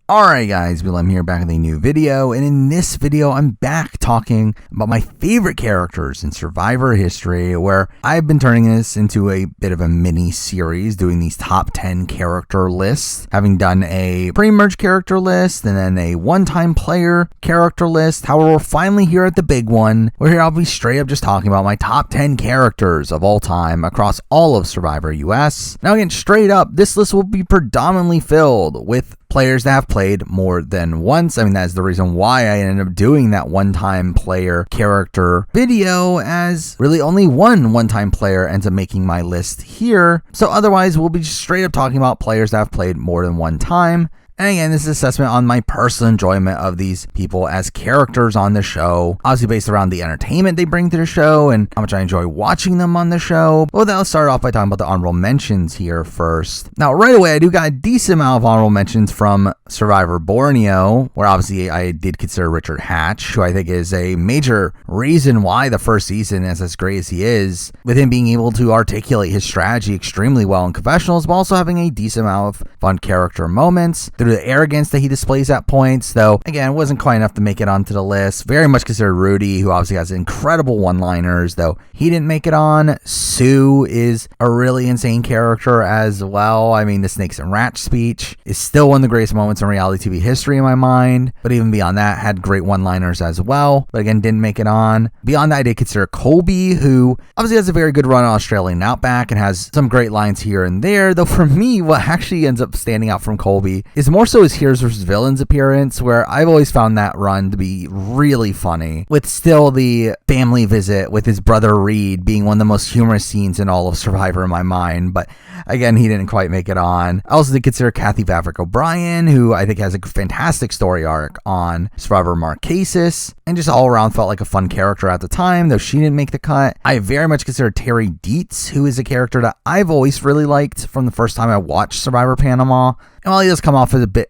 Alright guys, Willem here, back with a new video, and in this video I'm back talking about my favorite characters in Survivor history, where I've been turning this into a bit of a mini series, doing these top 10 character lists, having done a pre-merge character list, and then a one-time player character list. However, we're finally here at the big one, where here I'll be straight up just talking about my top 10 characters of all time across all of Survivor US. Now again, straight up, this list will be predominantly filled with players that have played more than once. I mean, that's the reason why I ended up doing that one-time player character video, as really only one-time player ends up making my list here. So otherwise, we'll be straight up talking about players that have played more than one time. And again, this is an assessment on my personal enjoyment of these people as characters on the show, obviously based around the entertainment they bring to the show and how much I enjoy watching them on the show. But let's start off by talking about the honorable mentions here first. Now, right away, I do got a decent amount of honorable mentions from Survivor Borneo, where obviously I did consider Richard Hatch, who I think is a major reason why the first season is as great as he is, with him being able to articulate his strategy extremely well in confessionals, but also having a decent amount of fun character moments through the arrogance that he displays at points, though again, wasn't quite enough to make it onto the list. Very much considered Rudy, who obviously has incredible one-liners, though he didn't make it on. Sue is a really insane character as well. I mean, the Snakes and Rats speech is still one of the greatest moments in reality TV history in my mind, but even beyond that, had great one-liners as well, but again, didn't make it on. Beyond that, I did consider Colby, who obviously has a very good run on Australian Outback and has some great lines here and there, though for me, what actually ends up standing out from Colby is more so his Heroes vs. Villains appearance, where I've always found that run to be really funny, with still the family visit with his brother Reed being one of the most humorous scenes in all of Survivor in my mind, but again, he didn't quite make it on. I also did consider Kathy Vavrick O'Brien, who I think has a fantastic story arc on Survivor Marquesas, and just all around felt like a fun character at the time, though she didn't make the cut. I very much consider Terry Dietz, who is a character that I've always really liked from the first time I watched Survivor Panama. And while he does come off a bit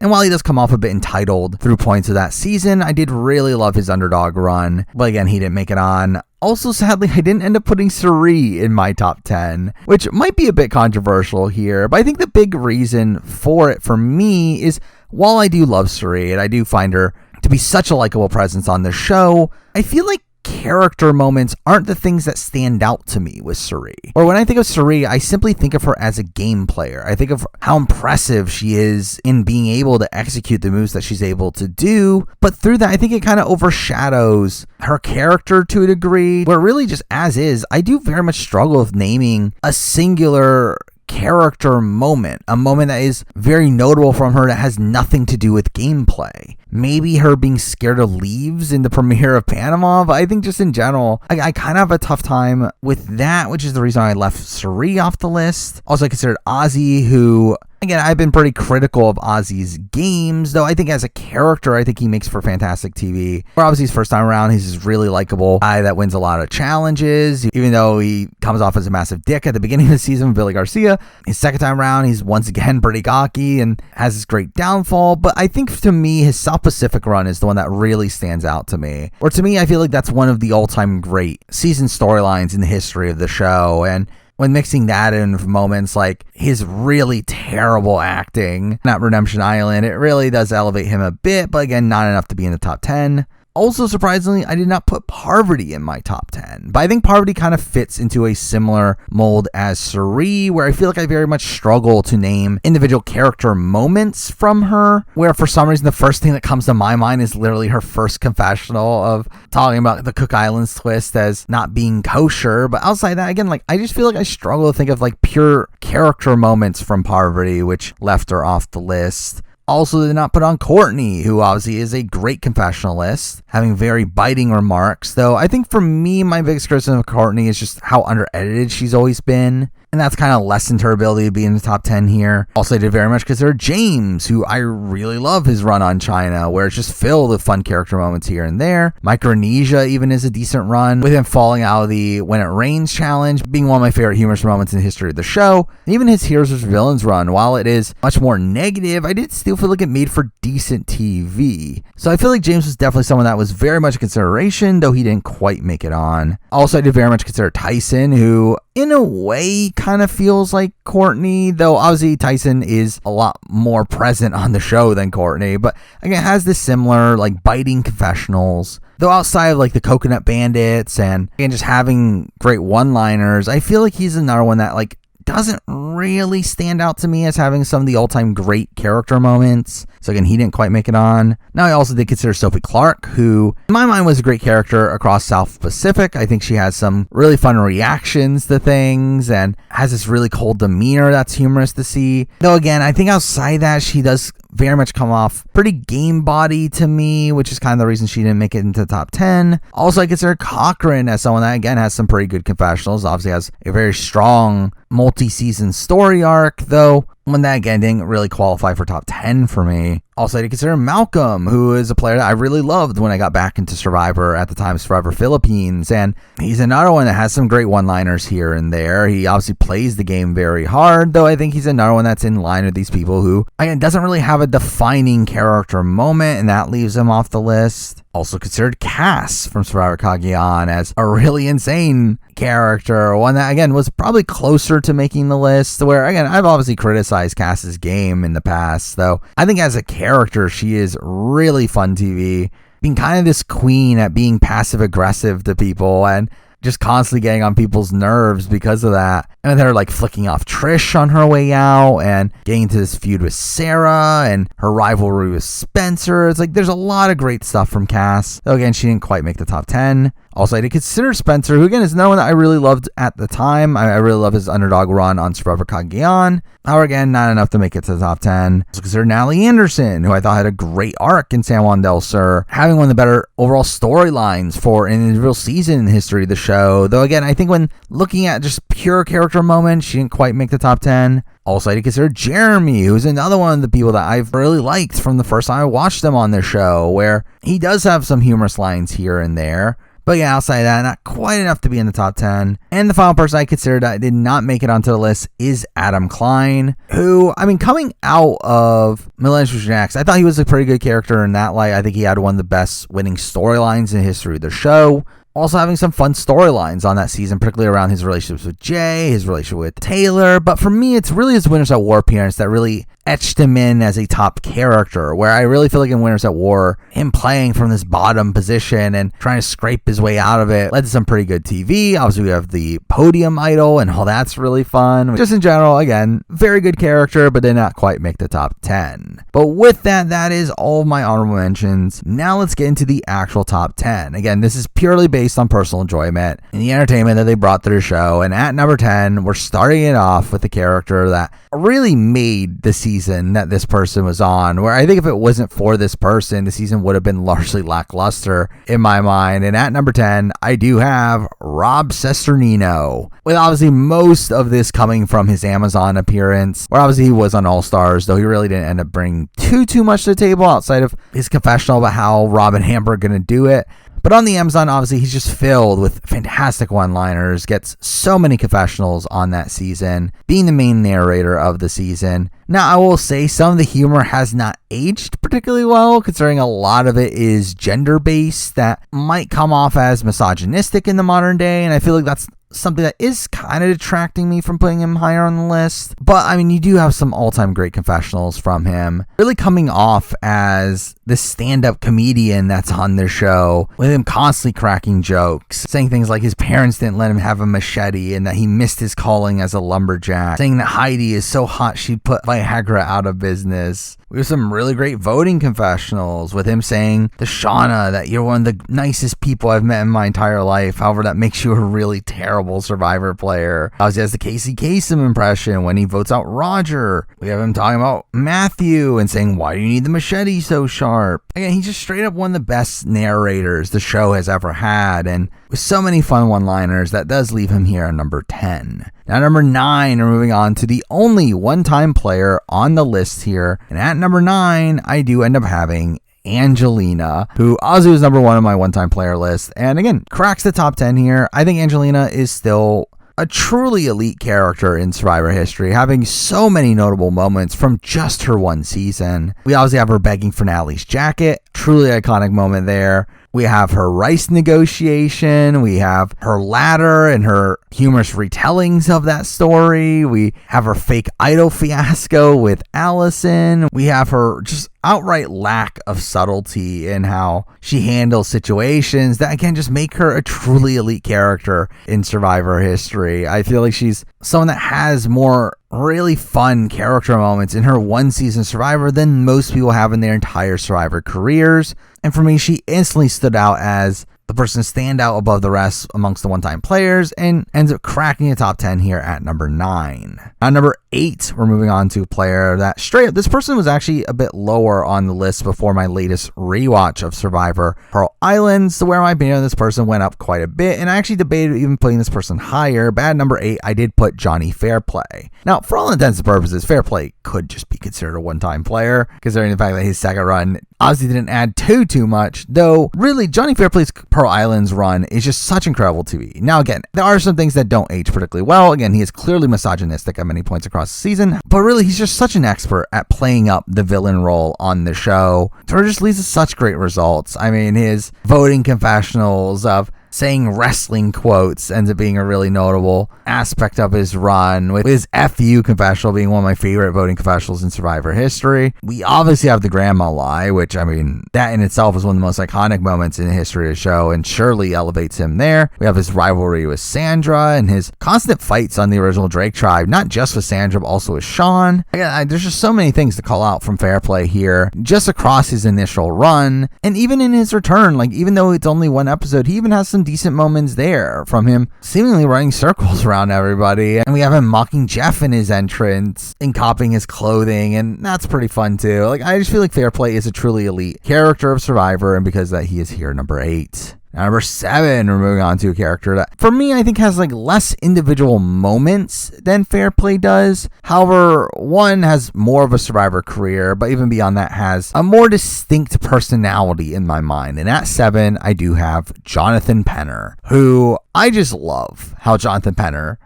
entitled through points of that season, I did really love his underdog run. But again, he didn't make it on. Also, sadly, I didn't end up putting Cirie in my top 10, which might be a bit controversial here, but I think the big reason for it for me is, while I do love Cirie and I do find her to be such a likable presence on the show, I feel like character moments aren't the things that stand out to me with Cirie. Or when I think of Cirie, I simply think of her as a game player. I think of how impressive she is in being able to execute the moves that she's able to do, but through that, I think it kind of overshadows her character to a degree, where really just as is, I do very much struggle with naming a singular character moment, a moment that is very notable from her that has nothing to do with gameplay. Maybe her being scared of leaves in the premiere of Panama, but I think just in general, I kind of have a tough time with that, which is the reason I left Cirie off the list. Also, I considered Ozzy, who, again, I've been pretty critical of Ozzy's games, though I think as a character, I think he makes for fantastic TV. Where obviously his first time around, he's this really likable guy that wins a lot of challenges, even though he comes off as a massive dick at the beginning of the season with Billy Garcia. His second time around, he's once again pretty cocky and has this great downfall, but I think to me, his South Pacific run is the one that really stands out to me. Or to me, I feel like that's one of the all-time great season storylines in the history of the show, and when mixing that in with moments like his really terrible acting at Redemption Island, it really does elevate him a bit, but again, not enough to be in the top 10. Also, surprisingly, I did not put Parvati in my top 10, but I think Parvati kind of fits into a similar mold as Cirie, where I feel like I very much struggle to name individual character moments from her, where for some reason the first thing that comes to my mind is literally her first confessional of talking about the Cook Islands twist as not being kosher. But outside that, again, like, I just feel like I struggle to think of like pure character moments from Parvati, which left her off the list. Also did not put on Courtney, who obviously is a great confessionalist, having very biting remarks, though I think for me, my biggest criticism of Courtney is just how under-edited she's always been. and that's kind of lessened her ability to be in the top 10 here. Also, I did very much consider James, who I really love his run on China, where it's just filled with fun character moments here and there. Micronesia even is a decent run, with him falling out of the When It Rains challenge being one of my favorite humorous moments in the history of the show. And even his Heroes vs. Villains run, while it is much more negative, I did still feel like it made for decent TV. So I feel like James was definitely someone that was very much a consideration, though he didn't quite make it on. Also, I did very much consider Tyson, who in a way kind of feels like Courtney, though obviously Tyson is a lot more present on the show than Courtney, but again, has this similar like biting confessionals. Though outside of like the Coconut Bandits and just having great one-liners, I feel like he's another one that like doesn't really stand out to me as having some of the all-time great character moments. So again, he didn't quite make it on. Now, I also did consider Sophie Clark, who in my mind was a great character across South Pacific. I think she has some really fun reactions to things and has this really cold demeanor that's humorous to see. Though again, I think outside that, she does very much come off pretty game body to me, which is kind of the reason she didn't make it into the top 10. Also, I consider Cochran as someone that, again, has some pretty good confessionals. Obviously has a very strong multi-season story arc, though one that, again, didn't really qualify for top 10 for me. Also, I did consider Malcolm, who is a player that I really loved when I got back into Survivor at the time, Survivor Philippines, and he's another one that has some great one-liners here and there. He obviously plays the game very hard, though I think he's another one that's in line with these people who, again, doesn't really have a defining character moment, and that leaves him off the list. Also considered Cass from Survivor Cagayan as a really insane character, one that, again, was probably closer to making the list, where, again, I've obviously criticized Cass's game in the past, though I think as a character, she is really fun TV, being kind of this queen at being passive-aggressive to people, and just constantly getting on people's nerves because of that. And they're like flicking off Trish on her way out and getting into this feud with Sarah and her rivalry with Spencer. It's like there's a lot of great stuff from Cass. Though again, she didn't quite make the top 10. Also, I did consider Spencer, who again is no one that I really loved at the time. I really love his underdog run on Survivor Cagayan. However, again, not enough to make it to the top 10. Also consider Natalie Anderson, who I thought had a great arc in San Juan del Sur, having one of the better overall storylines for an individual season in the history of the show. Though again, I think when looking at just pure character moments, she didn't quite make the top 10. Also, I did consider Jeremy, who's another one of the people that I've really liked from the first time I watched him on this show, where he does have some humorous lines here and there. But yeah, outside of that, not quite enough to be in the top 10. And the final person I considered that did not make it onto the list is Adam Klein, who, I mean, coming out of Millennium X, I thought he was a pretty good character in that light. I think he had one of the best winning storylines in the history of the show. Also having some fun storylines on that season, particularly around his relationships with Jay, his relationship with Taylor. But for me, it's really his Winners at War appearance that really etched him in as a top character, where I really feel like in Winners at War, him playing from this bottom position and trying to scrape his way out of it led to some pretty good TV. Obviously, we have the Podium Idol, and all that's really fun. Just in general, again, very good character, but did not quite make the top 10. But with that, that is all of my honorable mentions. Now let's get into the actual top 10. Again, this is purely based on personal enjoyment and the entertainment that they brought to the show. And at number 10, we're starting it off with a character that really made the season that this person was on, where I think if it wasn't for this person, the season would have been largely lackluster in my mind. And at number 10, I do have Rob Cesternino, with obviously most of this coming from his Amazon appearance, where obviously he was on All Stars, though he really didn't end up bringing too much to the table outside of his confessional about how Rob and Amber are going to do it. But on the Amazon, obviously, he's just filled with fantastic one-liners, gets so many confessionals on that season, being the main narrator of the season. Now, I will say some of the humor has not aged particularly well, considering a lot of it is gender-based that might come off as misogynistic in the modern day, and I feel like that's something that is kind of detracting me from putting him higher on the list. But I mean, you do have some all-time great confessionals from him, really coming off as this stand-up comedian that's on the show, with him constantly cracking jokes, saying things like his parents didn't let him have a machete and that he missed his calling as a lumberjack, saying that Heidi is so hot she'd put Viagra out of business. We have some really great voting confessionals, with him saying to Shauna that you're one of the nicest people I've met in my entire life. However, that makes you a really terrible Survivor player. Obviously, has the Casey Kasem impression when he votes out Roger. We have him talking about Matthew and saying, why do you need the machete so sharp? Again, he's just straight up one of the best narrators the show has ever had, and with so many fun one-liners, that does leave him here at number 10. Now, number 9, we're moving on to the only one-time player on the list here. And at number 9, I do end up having Angelina, who obviously was number 1 on my one-time player list. And again, cracks the top 10 here. I think Angelina is still a truly elite character in Survivor history, having so many notable moments from just her one season. We obviously have her begging for Natalie's jacket. Truly iconic moment there. We have her rice negotiation. We have her ladder and her humorous retellings of that story. We have her fake idol fiasco with Allison. We have her just outright lack of subtlety in how she handles situations that can just make her a truly elite character in Survivor history. I feel like she's someone that has more really fun character moments in her one season Survivor than most people have in their entire Survivor careers. And for me, she instantly stood out as the person to stand out above the rest amongst the one-time players and ends up cracking the top 10 here at number 9. At number 8, we're moving on to a player that straight up, this person was actually a bit lower on the list before my latest rewatch of Survivor Pearl Islands, to where my opinion of this person went up quite a bit, and I actually debated even putting this person higher, but at number 8, I did put Johnny Fairplay. Now, for all intents and purposes, Fairplay could just be considered a one-time player, considering the fact that his second run obviously didn't add too much, though really Johnny Fairplay's Pearl Islands run is just such incredible TV. Now again, there are some things that don't age particularly well. Again, he is clearly misogynistic at many points across the season, but really he's just such an expert at playing up the villain role on the show. It just leads to such great results. I mean, his voting confessionals of saying wrestling quotes ends up being a really notable aspect of his run, with his FU confessional being one of my favorite voting confessionals in Survivor history. We obviously have the grandma lie, which, I mean, that in itself is one of the most iconic moments in the history of the show and surely elevates him there. We have his rivalry with Sandra and his constant fights on the original Drake tribe, not just with Sandra, but also with Sean. Again, there's just so many things to call out from Fairplay here, just across his initial run, and even in his return. Like, even though it's only one episode, he even has some decent moments there, from him seemingly running circles around everybody, and we have him mocking Jeff in his entrance and copying his clothing, and that's pretty fun too. Like, I just feel like Fairplay is a truly elite character of Survivor, and because of that, he is here number 8. Now, number 7, we're moving on to a character that, for me, I think has like less individual moments than Fairplay does. However, one has more of a Survivor career, but even beyond that has a more distinct personality in my mind. And at 7, I do have Jonathan Penner, who I just love how Jonathan Penner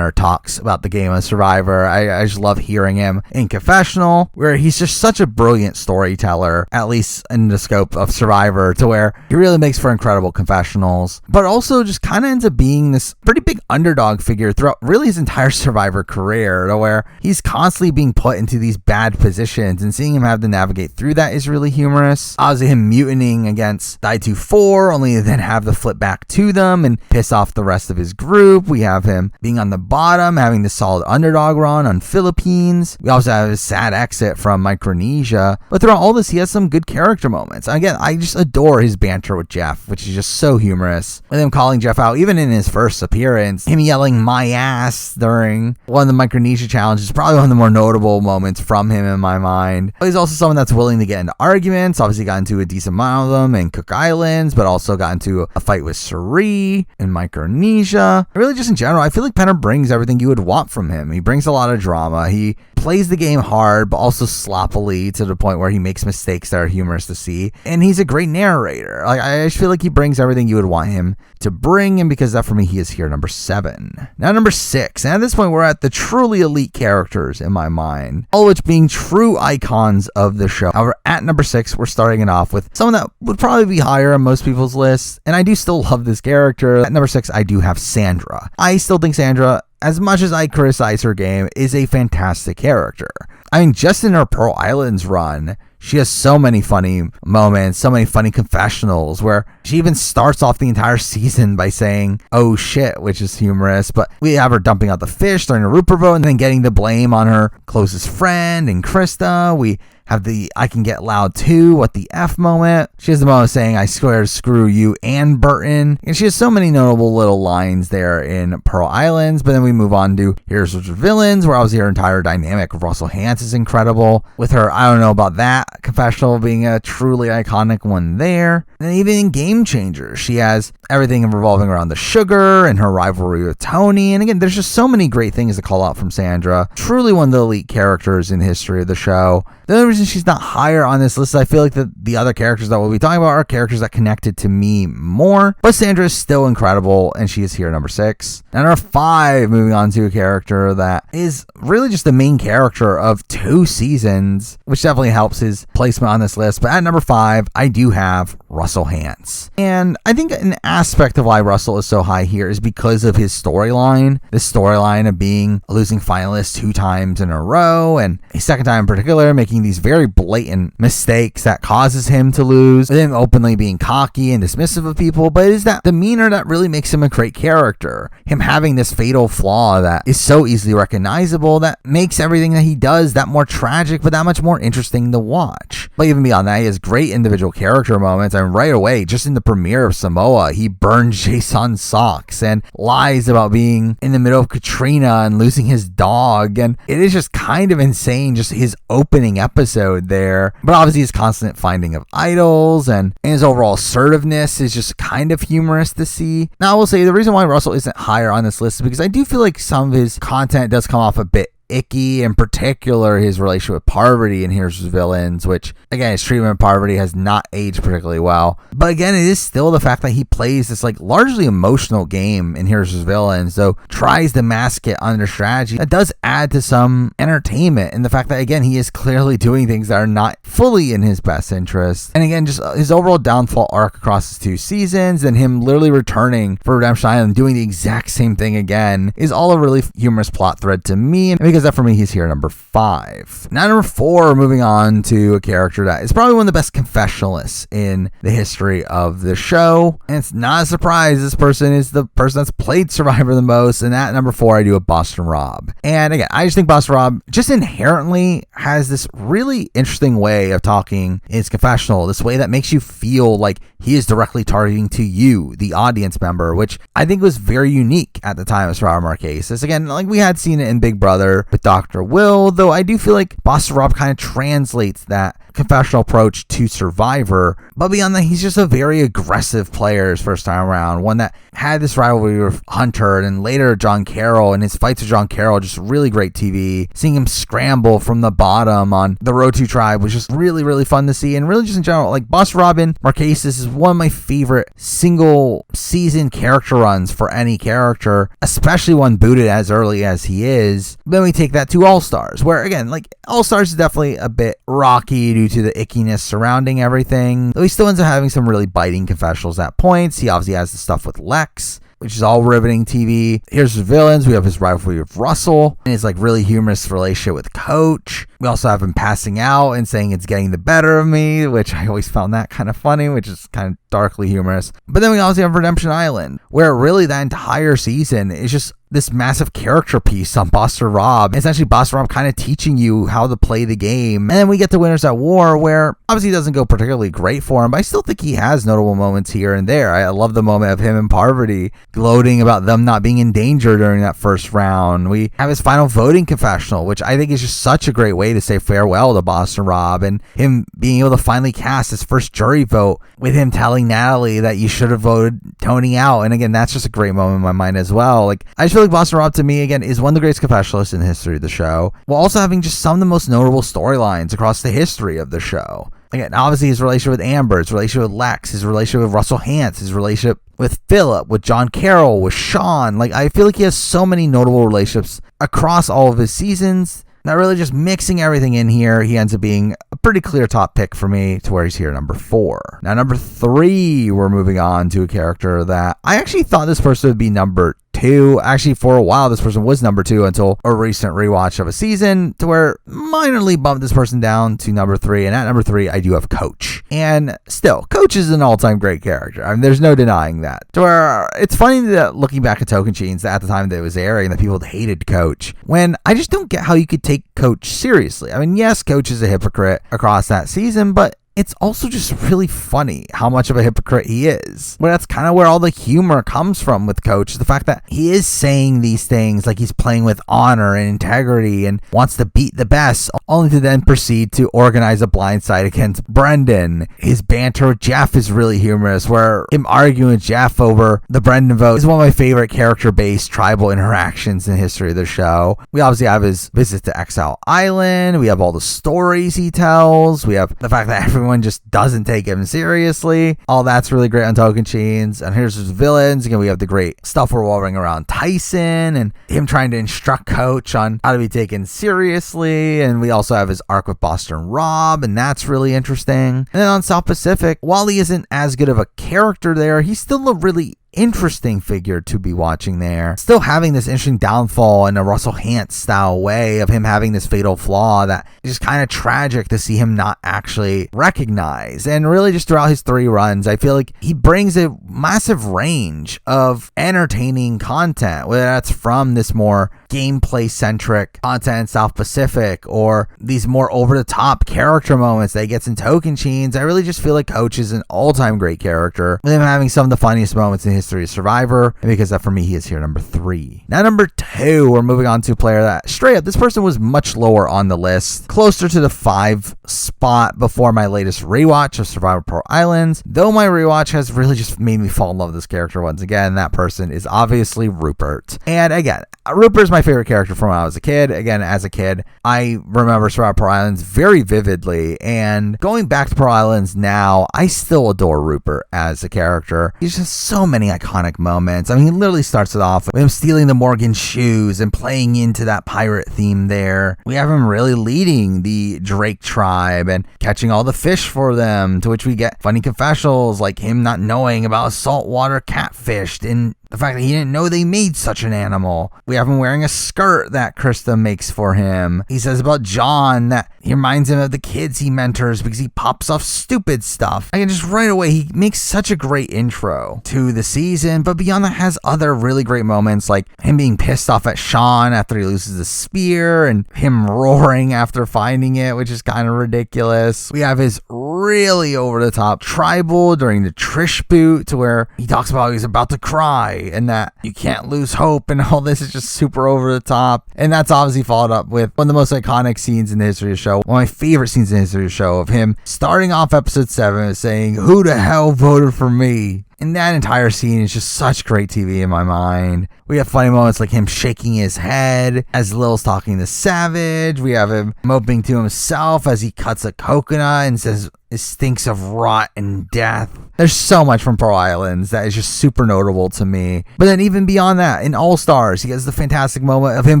talks about the game of Survivor. I just love hearing him in confessional, where he's just such a brilliant storyteller, at least in the scope of Survivor, to where he really makes for incredible confessionals, but also just kind of ends up being this pretty big underdog figure throughout really his entire Survivor career, to where he's constantly being put into these bad positions, and seeing him have to navigate through that is really humorous. Obviously, him mutinying against Die 2-4, only to then have the flip back to them and piss off the rest of his group. We have him being on the bottom, having the solid underdog run on Philippines. We also have his sad exit from Micronesia, but throughout all this, he has some good character moments. Again, I just adore his banter with Jeff, which is just so humorous. With him calling Jeff out, even in his first appearance, him yelling "my ass" during one of the Micronesia challenges, probably one of the more notable moments from him in my mind. But he's also someone that's willing to get into arguments. Obviously got into a decent amount of them in Cook Islands, but also got into a fight with Suri in Micronesia. Really, just in general, I feel like Penner brings everything you would want from him. He brings a lot of drama. He plays the game hard, but also sloppily, to the point where he makes mistakes that are humorous to see. And he's a great narrator. Like, I just feel like he brings everything you would want him to bring, and because of that, for me, he is here number 7. Now, number 6, and at this point, we're at the truly elite characters in my mind, all of which being true icons of the show. However, at number 6, we're starting it off with someone that would probably be higher on most people's lists, and I do still love this character. At number 6, I do have Sandra. I still think Sandra, as much as I criticize her game, is a fantastic character. I mean, just in her Pearl Islands run, she has so many funny moments, so many funny confessionals, where she even starts off the entire season by saying, "oh shit," which is humorous. But we have her dumping out the fish during a Rupert vote and then getting the blame on her closest friend and Krista. We have the "I can get loud too, what the F" moment. She has the moment saying "I swear to screw you and Burton." And she has so many notable little lines there in Pearl Islands. But then we move on to Here's What's Villains, where obviously her entire dynamic with Russell Hantz is incredible. With her "I don't know about that" confessional being a truly iconic one there. And even in Game Changers, she has everything revolving around the sugar and her rivalry with Tony. And again, there's just so many great things to call out from Sandra. Truly one of the elite characters in the history of the show. The only reason she's not higher on this list is I feel like the other characters that we'll be talking about are characters that connected to me more. But Sandra is still incredible, and she is here at number 6. Now, number 5, moving on to a character that is really just the main character of 2 seasons, which definitely helps his placement on this list. But at number 5, I do have Russell Hantz. And I think an aspect of why Russell is so high here is because of his storyline. This storyline of being a losing finalist 2 times in a row, and a second time in particular, making these very blatant mistakes that causes him to lose, and him openly being cocky and dismissive of people. But it is that demeanor that really makes him a great character. Him having this fatal flaw that is so easily recognizable that makes everything that he does that more tragic, but that much more interesting to watch. But even beyond that, he has great individual character moments. And right away, just in the premiere of Samoa, he burns Jason's socks and lies about being in the middle of Katrina and losing his dog. And it is just kind of insane, just his opening episode there. But obviously his constant finding of idols and his overall assertiveness is just kind of humorous to see. Now, I will say the reason why Russell isn't higher on this list is because I do feel like some of his content does come off a bit icky, in particular his relationship with Parvati in Here's Villains, which again, his treatment of Parvati has not aged particularly well. But again, it is still the fact that he plays this like largely emotional game in Here's Villains, though tries to mask it under strategy. That does add to some entertainment, and the fact that again he is clearly doing things that are not fully in his best interest. And again, just his overall downfall arc across his 2 seasons, and him literally returning for Redemption Island and doing the exact same thing again, is all a really humorous plot thread to me. And because that for me, he's here at number 5. Now, number 4, moving on to a character that is probably one of the best confessionalists in the history of the show. And it's not a surprise, this person is the person that's played Survivor the most. And at number 4, I do have Boston Rob. And again, I just think Boston Rob just inherently has this really interesting way of talking in his confessional, this way that makes you feel like he is directly targeting to you, the audience member, which I think was very unique at the time of Survivor Marquesas. Again, like we had seen it in Big Brother with Dr. Will, though I do feel like Boston Rob kind of translates that confessional approach to Survivor. But beyond that, he's just a very aggressive player his first time around, one that had this rivalry with Hunter and later John Carroll, and his fights with John Carroll, just really great TV. Seeing him scramble from the bottom on the Road to Tribe was just really, really fun to see. And really just in general, like Boston Rob in Marquesas is one of my favorite single season character runs for any character, especially one booted as early as he is. Then we take that to All Stars, where again, like All Stars is definitely a bit rocky due to the ickiness surrounding everything, though he still ends up having some really biting confessionals at points. He obviously has the stuff with Lex, which is all riveting TV. Here's the Villains. We have his rivalry with Russell and his like really humorous relationship with Coach. We also have him passing out and saying it's getting the better of me, which I always found that kind of funny, which is kind of darkly humorous. But then we also have Redemption Island, where really that entire season is just this massive character piece on Boston Rob. Essentially, Boston Rob kind of teaching you how to play the game. And then we get to Winners at War, where obviously it doesn't go particularly great for him, but I still think he has notable moments here and there. I love the moment of him and Parvati gloating about them not being in danger during that first round. We have his final voting confessional, which I think is just such a great way to say farewell to Boston Rob, and him being able to finally cast his first jury vote with him telling Natalie that you should have voted Tony out. And again, that's just a great moment in my mind as well. Like, I just feel like Boston Rob, to me, again, is one of the greatest confessionalists in the history of the show, while also having just some of the most notable storylines across the history of the show. Again, obviously his relationship with Amber, his relationship with Lex, his relationship with Russell Hantz, his relationship with Philip, with John Carroll, with Sean. Like, I feel like he has so many notable relationships across all of his seasons. Now, really just mixing everything in here, he ends up being a pretty clear top pick for me to where he's here, number 4. Now, number 3, we're moving on to a character that I actually thought this person would be number 2. Actually, for a while, this person was number 2 until a recent rewatch of a season to where minorly bumped this person down to number 3. And at number 3, I do have Coach. And still, Coach is an all-time great character. I mean, there's no denying that. To where it's funny that looking back at Tocantins, that at the time that it was airing, that people hated Coach, when I just don't get how you could take Coach seriously. I mean, yes, Coach is a hypocrite across that season, but it's also just really funny how much of a hypocrite he is. But that's kind of where all the humor comes from with Coach, the fact that he is saying these things like he's playing with honor and integrity and wants to beat the best, only to then proceed to organize a blindside against Brendan. His banter with Jeff is really humorous, where him arguing with Jeff over the Brendan vote is one of my favorite character-based tribal interactions in the history of the show. We obviously have his visit to Exile Island. We have all the stories he tells. We have the fact that everyone just doesn't take him seriously. All that's really great on Tocantins. And here's his villains. Again, we have the great stuff revolving around Tyson and him trying to instruct Coach on how to be taken seriously. And we also have his arc with Boston Rob, and that's really interesting. And then on South Pacific, while he isn't as good of a character there, he's still a really interesting figure to be watching there. Still having this interesting downfall in a Russell Hantz style way of him having this fatal flaw that is just kind of tragic to see him not actually recognize. And really just throughout his 3 runs, I feel like he brings a massive range of entertaining content, whether that's from this more gameplay centric content in South Pacific or these more over the top character moments that he gets in Tocantins. I really just feel like Coach is an all-time great character, with him having some of the funniest moments in the history of Survivor, and because that for me he is here number 3. Now number 2, we're moving on to a player that straight up, this person was much lower on the list, closer to the 5 spot before my latest rewatch of Survivor Pearl Islands, though my rewatch has really just made me fall in love with this character once again. That person is obviously Rupert. And again, Rupert is my favorite character from when I was a kid. Again, as a kid, I remember Survivor Pearl Islands very vividly, and going back to Pearl Islands now, I still adore Rupert as a character. He's just so many iconic moments. I mean, he literally starts it off with him stealing the Morgan shoes and playing into that pirate theme there. We have him really leading the Drake tribe and catching all the fish for them, to which we get funny confessionals like him not knowing about saltwater catfish and the fact that he didn't know they made such an animal. We have him wearing a skirt that Krista makes for him. He says about John that he reminds him of the kids he mentors because he pops off stupid stuff. I can just right away, he makes such a great intro to the season, but beyond that has other really great moments like him being pissed off at Sean after he loses the spear and him roaring after finding it, which is kind of ridiculous. We have his really over the top tribal during the Trish boot, to where he talks about he's about to cry and that you can't lose hope, and all this is just super over the top. And that's obviously followed up with one of the most iconic scenes in the history of the show, one of my favorite scenes in the history of the show, of him starting off episode 7 saying, "Who the hell voted for me?" And that entire scene is just such great TV in my mind. We have funny moments like him shaking his head as Lil's talking to Savage. We have him moping to himself as he cuts a coconut and says it stinks of rot and death. There's so much from Pearl Islands that is just super notable to me. But then even beyond that, in All Stars, he has the fantastic moment of him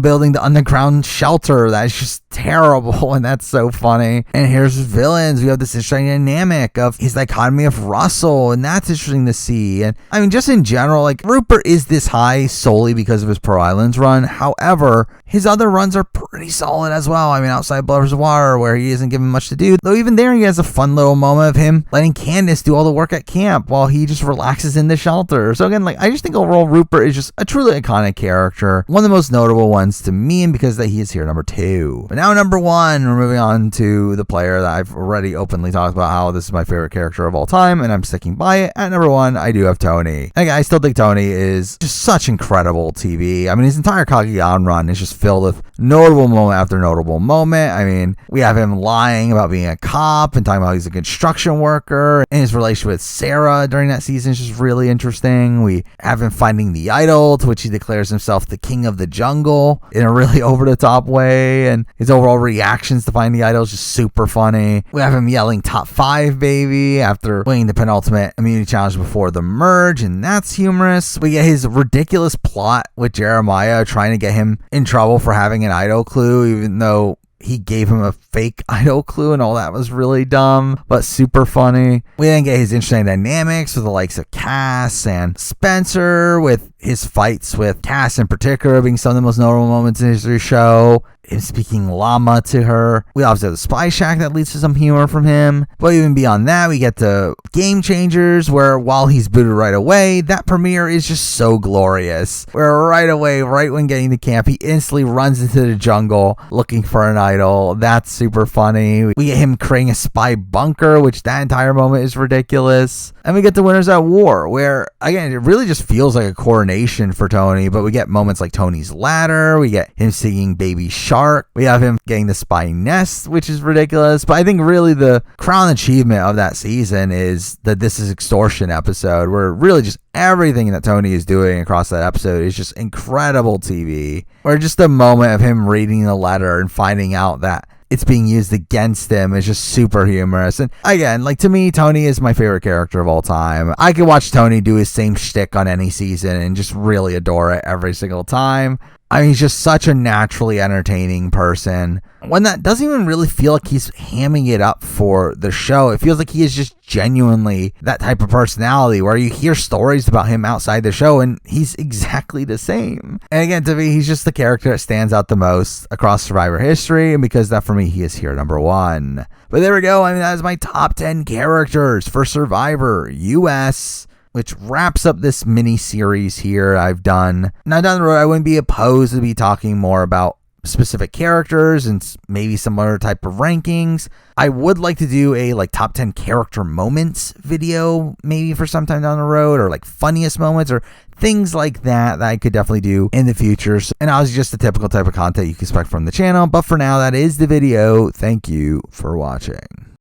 building the underground shelter that is just terrible, and that's so funny. And here's his villains. We have this interesting dynamic of his dichotomy of Russell, and that's interesting to see. And I mean, just in general, like, Rupert is this high solely because of his Pearl Islands run. However, his other runs are pretty solid as well. I mean, outside Blood Rivers Water, where he isn't given much to do, though even there he has a fun little moment of him letting Candace do all the work at camp while he just relaxes in the shelter. So again, like, I just think overall Rupert is just a truly iconic character, one of the most notable ones to me, and because that he is here number 2. But now number 1, we're moving on to the player that I've already openly talked about how this is my favorite character of all time, and I'm sticking by it. At number 1, I do have Tony. Again, I still think Tony is just such incredible TV. I mean, his entire Cagayan run is just filled with notable moment after notable moment. I mean, we have him lying about being a cop and talking about he's a construction worker, and his relationship with Sarah during that season is just really interesting. We have him finding the idol, to which he declares himself the king of the jungle in a really over the top way, and his overall reactions to finding the idol is just super funny. We have him yelling top 5 baby after winning the penultimate immunity challenge before the merge, and that's humorous. We get his ridiculous plot with Jeremiah trying to get him in trouble for having an idol clue, even though he gave him a fake idol clue, and all that was really dumb, but super funny. We then get his interesting dynamics with the likes of Cass and Spencer, with his fights with Cass in particular being some of the most notable moments in the history of the show. him speaking llama to her. We obviously have the Spy Shack that leads to some humor from him. But even beyond that, we get to Game Changers, where while he's booted right away, that premiere is just so glorious. Where right away, right when getting to camp, he instantly runs into the jungle looking for an idol. That's super funny. We get him creating a spy bunker, which that entire moment is ridiculous. And we get the Winners at War, where, again, it really just feels like a coronation for Tony, but we get moments like Tony's ladder, we get him singing Baby Shark, we have him getting the spy nest, which is ridiculous. But I think really the crown achievement of that season is the This Is Extortion episode, where really just everything that Tony is doing across that episode is just incredible TV. Or just the moment of him reading the letter and finding out that it's being used against him is just super humorous. And again, like, to me, Tony is my favorite character of all time. I could watch Tony do his same shtick on any season and just really adore it every single time. I mean, he's just such a naturally entertaining person. One that doesn't even really feel like he's hamming it up for the show. It feels like he is just genuinely that type of personality where you hear stories about him outside the show and he's exactly the same. And again, to me, he's just the character that stands out the most across Survivor history. And because that, for me, he is here number one. But there we go. I mean, that is my top 10 characters for Survivor US, which wraps up this mini series here I've done. Now, down the road, I wouldn't be opposed to be talking more about specific characters and maybe some other type of rankings. I would like to do a top 10 character moments video maybe for sometime down the road, or funniest moments or things like that I could definitely do in the future. And obviously just the typical type of content you can expect from the channel. But for now, that is the video. Thank you for watching.